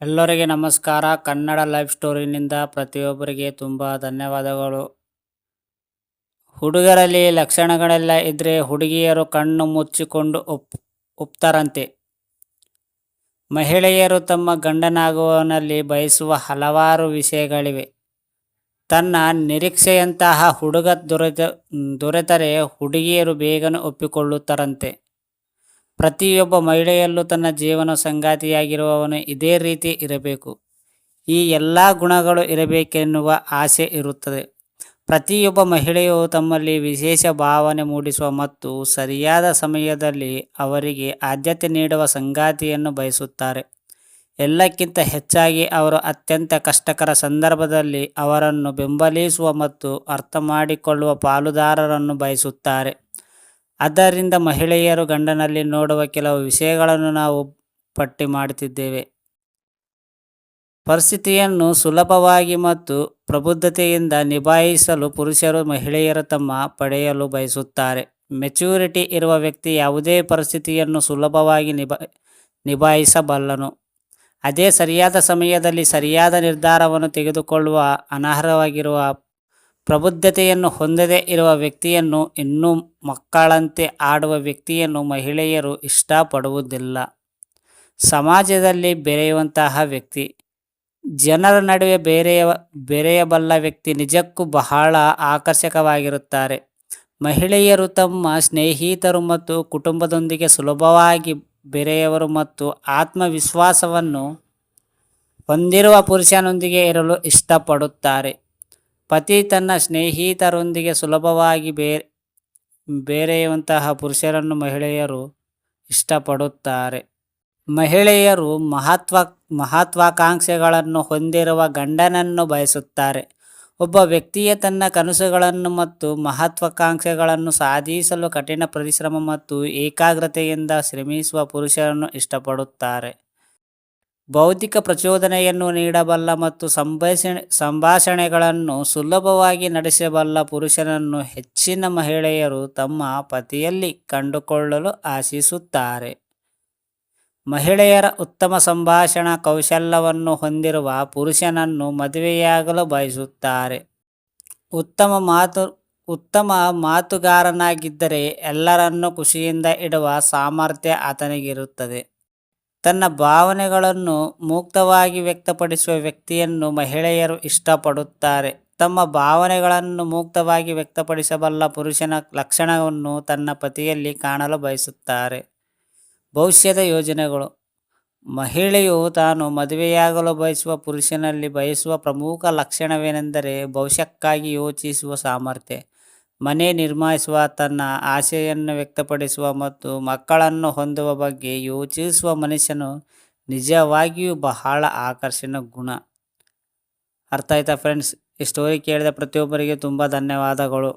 ಎಲ್ಲರಿಗೆ ನಮಸ್ಕಾರ. ಕನ್ನಡ ಲೈಫ್ ಸ್ಟೋರಿನಿಂದ ಪ್ರತಿಯೊಬ್ಬರಿಗೆ ತುಂಬ ಧನ್ಯವಾದಗಳು. ಹುಡುಗರಲ್ಲಿ ಲಕ್ಷಣಗಳೆಲ್ಲ ಇದ್ರೆ ಹುಡುಗಿಯರು ಕಣ್ಣು ಮುಚ್ಚಿಕೊಂಡು ಒಪ್ತಾರಂತೆ. ಮಹಿಳೆಯರು ತಮ್ಮ ಗಂಡನಾಗುವನಲ್ಲಿ ಬಯಸುವ ಹಲವಾರು ವಿಷಯಗಳಿವೆ. ತನ್ನ ನಿರೀಕ್ಷೆಯಂತಹ ಹುಡುಗ ದೊರೆತರೆ ಹುಡುಗಿಯರು ಬೇಗನೆ ಒಪ್ಪಿಕೊಳ್ಳುತ್ತಾರಂತೆ. ಪ್ರತಿಯೊಬ್ಬ ಮಹಿಳೆಯಲ್ಲೂ ತನ್ನ ಜೀವನ ಸಂಗಾತಿಯಾಗಿರುವವನು ಇದೇ ರೀತಿ ಇರಬೇಕು, ಈ ಎಲ್ಲ ಗುಣಗಳು ಇರಬೇಕೆನ್ನುವ ಆಸೆ ಇರುತ್ತದೆ. ಪ್ರತಿಯೊಬ್ಬ ಮಹಿಳೆಯು ತಮ್ಮಲ್ಲಿ ವಿಶೇಷ ಭಾವನೆ ಮೂಡಿಸುವ ಮತ್ತು ಸರಿಯಾದ ಸಮಯದಲ್ಲಿ ಅವರಿಗೆ ಆದ್ಯತೆ ನೀಡುವ ಸಂಗಾತಿಯನ್ನು ಬಯಸುತ್ತಾರೆ. ಎಲ್ಲಕ್ಕಿಂತ ಹೆಚ್ಚಾಗಿ ಅವರು ಅತ್ಯಂತ ಕಷ್ಟಕರ ಸಂದರ್ಭದಲ್ಲಿ ಅವರನ್ನು ಬೆಂಬಲಿಸುವ ಮತ್ತು ಅರ್ಥ ಮಾಡಿಕೊಳ್ಳುವ ಪಾಲುದಾರರನ್ನು ಬಯಸುತ್ತಾರೆ. ಆದ್ದರಿಂದ ಮಹಿಳೆಯರು ಗಂಡನಲ್ಲಿ ನೋಡುವ ಕೆಲವು ವಿಷಯಗಳನ್ನು ನಾವು ಪಟ್ಟಿ ಮಾಡುತ್ತಿದ್ದೇವೆ. ಪರಿಸ್ಥಿತಿಯನ್ನು ಸುಲಭವಾಗಿ ಮತ್ತು ಪ್ರಬುದ್ಧತೆಯಿಂದ ನಿಭಾಯಿಸಲು ಪುರುಷರು ಮಹಿಳೆಯರು ತಮ್ಮ ಪಡೆಯಲು ಬಯಸುತ್ತಾರೆ. ಮೆಚುರಿಟಿ ಇರುವ ವ್ಯಕ್ತಿ ಯಾವುದೇ ಪರಿಸ್ಥಿತಿಯನ್ನು ಸುಲಭವಾಗಿ ನಿಭಾಯಿಸಬಲ್ಲನು. ಅದೇ ಸರಿಯಾದ ಸಮಯದಲ್ಲಿ ಸರಿಯಾದ ನಿರ್ಧಾರವನ್ನು ತೆಗೆದುಕೊಳ್ಳುವ ಅನರ್ಹವಾಗಿರುವ ಪ್ರಬುದ್ಧತೆಯನ್ನು ಹೊಂದದೇ ಇರುವ ವ್ಯಕ್ತಿಯನ್ನು, ಇನ್ನೂ ಮಕ್ಕಳಂತೆ ಆಡುವ ವ್ಯಕ್ತಿಯನ್ನು ಮಹಿಳೆಯರು ಇಷ್ಟಪಡುವುದಿಲ್ಲ. ಸಮಾಜದಲ್ಲಿ ಬೆರೆಯುವಂತಹ ವ್ಯಕ್ತಿ, ಜನರ ನಡುವೆ ಬೆರೆಯಬಲ್ಲ ವ್ಯಕ್ತಿ ನಿಜಕ್ಕೂ ಬಹಳ ಆಕರ್ಷಕವಾಗಿರುತ್ತಾರೆ. ಮಹಿಳೆಯರು ತಮ್ಮ ಸ್ನೇಹಿತರು ಮತ್ತು ಕುಟುಂಬದೊಂದಿಗೆ ಸುಲಭವಾಗಿ ಬೆರೆಯವರು ಮತ್ತು ಆತ್ಮವಿಶ್ವಾಸವನ್ನು ಹೊಂದಿರುವ ಪುರುಷನೊಂದಿಗೆ ಇರಲು ಇಷ್ಟಪಡುತ್ತಾರೆ. ಪತಿ ತನ್ನ ಸ್ನೇಹಿತರೊಂದಿಗೆ ಸುಲಭವಾಗಿ ಬೆರೆಯುವಂತಹ ಪುರುಷರನ್ನು ಮಹಿಳೆಯರು ಇಷ್ಟಪಡುತ್ತಾರೆ. ಮಹಿಳೆಯರು ಮಹತ್ವಾಕಾಂಕ್ಷೆಗಳನ್ನು ಹೊಂದಿರುವ ಗಂಡನನ್ನು ಬಯಸುತ್ತಾರೆ. ಒಬ್ಬ ವ್ಯಕ್ತಿಯ ತನ್ನ ಕನಸುಗಳನ್ನು ಮತ್ತು ಮಹತ್ವಾಕಾಂಕ್ಷೆಗಳನ್ನು ಸಾಧಿಸಲು ಕಠಿಣ ಪರಿಶ್ರಮ ಮತ್ತು ಏಕಾಗ್ರತೆಯಿಂದ ಶ್ರಮಿಸುವ ಪುರುಷರನ್ನು ಇಷ್ಟಪಡುತ್ತಾರೆ. ಬೌದ್ಧಿಕ ಪ್ರಚೋದನೆಯನ್ನು ನೀಡಬಲ್ಲ ಮತ್ತು ಸಂಭಾಷಣೆಗಳನ್ನು ಸುಲಭವಾಗಿ ನಡೆಸಬಲ್ಲ ಪುರುಷನನ್ನು ಹೆಚ್ಚಿನ ಮಹಿಳೆಯರು ತಮ್ಮ ಪತಿಯಲ್ಲಿ ಕಂಡುಕೊಳ್ಳಲು ಆಶಿಸುತ್ತಾರೆ. ಮಹಿಳೆಯರ ಉತ್ತಮ ಸಂಭಾಷಣಾ ಕೌಶಲ್ಯವನ್ನು ಹೊಂದಿರುವ ಪುರುಷನನ್ನು ಮದುವೆಯಾಗಲು ಬಯಸುತ್ತಾರೆ. ಉತ್ತಮ ಮಾತುಗಾರನಾಗಿದ್ದರೆ ಎಲ್ಲರನ್ನೂ ಖುಷಿಯಿಂದ ಇಡುವ ಸಾಮರ್ಥ್ಯ ಆತನಿಗಿರುತ್ತದೆ. ತನ್ನ ಭಾವನೆಗಳನ್ನು ಮುಕ್ತವಾಗಿ ವ್ಯಕ್ತಪಡಿಸುವ ವ್ಯಕ್ತಿಯನ್ನು ಮಹಿಳೆಯರು ಇಷ್ಟಪಡುತ್ತಾರೆ. ತಮ್ಮ ಭಾವನೆಗಳನ್ನು ಮುಕ್ತವಾಗಿ ವ್ಯಕ್ತಪಡಿಸಬಲ್ಲ ಪುರುಷನ ಲಕ್ಷಣವನ್ನು ತನ್ನ ಪತಿಯಲ್ಲಿ ಕಾಣಲು ಬಯಸುತ್ತಾರೆ. ಭವಿಷ್ಯದ ಯೋಜನೆಗಳು. ಮಹಿಳೆಯು ತಾನು ಮದುವೆಯಾಗಲು ಬಯಸುವ ಪುರುಷನಲ್ಲಿ ಬಯಸುವ ಪ್ರಮುಖ ಲಕ್ಷಣವೇನೆಂದರೆ ಭವಿಷ್ಯಕ್ಕಾಗಿ ಯೋಚಿಸುವ ಸಾಮರ್ಥ್ಯ. ಮನೆ ನಿರ್ಮಿಸುವ, ತನ್ನ ಆಸೆಯನ್ನು ವ್ಯಕ್ತಪಡಿಸುವ ಮತ್ತು ಮಕ್ಕಳನ್ನು ಹೊಂದುವ ಬಗ್ಗೆ ಯೋಚಿಸುವ ಮನುಷ್ಯನು ನಿಜವಾಗಿಯೂ ಬಹಳ ಆಕರ್ಷಣೀಯ ಗುಣ. ಅರ್ಥ ಆಯ್ತಾ ಫ್ರೆಂಡ್ಸ್? ಈ ಸ್ಟೋರಿ ಕೇಳಿದ ಪ್ರತಿಯೊಬ್ಬರಿಗೆ ತುಂಬ ಧನ್ಯವಾದಗಳು.